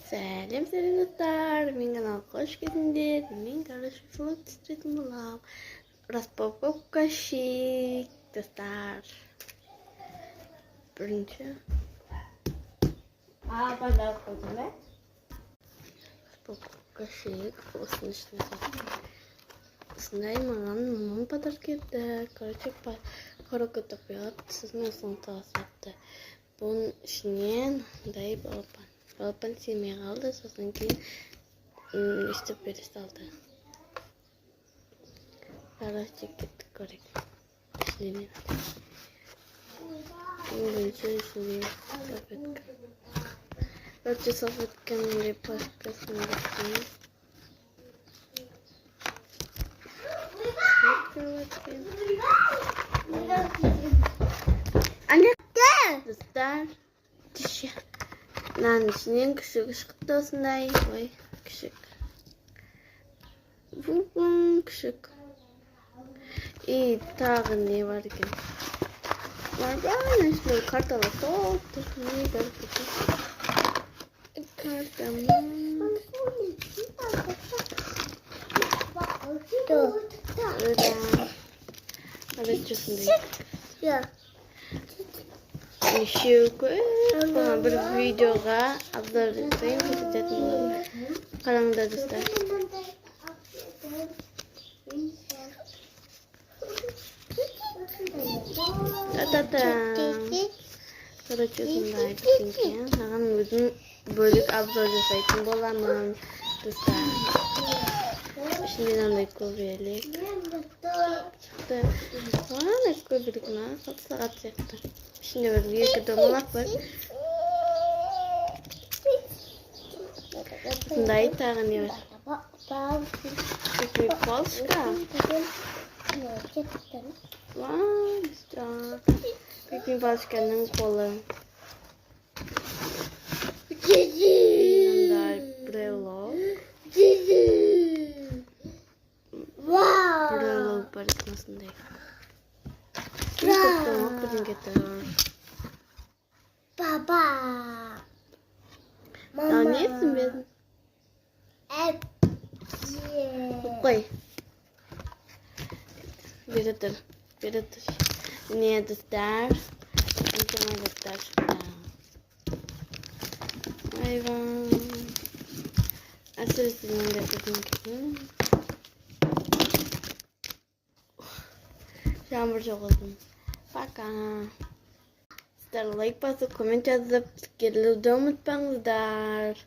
Салем салютар, меня хош келдиңдер. Мен карашылык түсіретін болам. Распаковка шик, достар. Бірінші. Бардақ қойдың ба? Распаковка шик, осының ішіне сатып. Осындай маған мамам подарок етті. Короче, коробка топият, сіздің осының тағасатты. Бұның ішінен мындай балапан. Балапан семей қалды, сосын кейін істеп бере салды. Зараз кеттік көрейік. Ішіне мен. Бірінші ішіне салфетка. Короче, салфетканың пачкасын бақтым. Достар, тиші. Мынаның ішінен күшік шықты осындай. Ой, күшік. Бұл күшік. И тағы не бар екен? Бар ба? Нәшілі карталы тоқты. Не бар екен? Картамын. Короче, осындай. Еще бір видеоға обзор жасайын, көрсететін боламын. Қараңыздар достар. Короче, осындай екен. Саған өзім бөлік обзор жасайтын боламын, достар. Ішінде мынандай көбелек шықты. Мынандай көбелек мына сағат сияқты. Ішінде бір екі домалақ бар. Осындай тағы не бар? Полшка. Пекин полшканың қолы. Мындай брелок. Брелок бар екен осындай. Папа. Daha ne etsin ben? Қой. Бері тұр. Не, достар. Нечемай достар шықта. Айван. Әсіресе мындай көзім кетін. Жаңбыр жауғызым. Пока. Сіздер лайк басып, коммент жазып, тікелуді ұмытпаңыздар.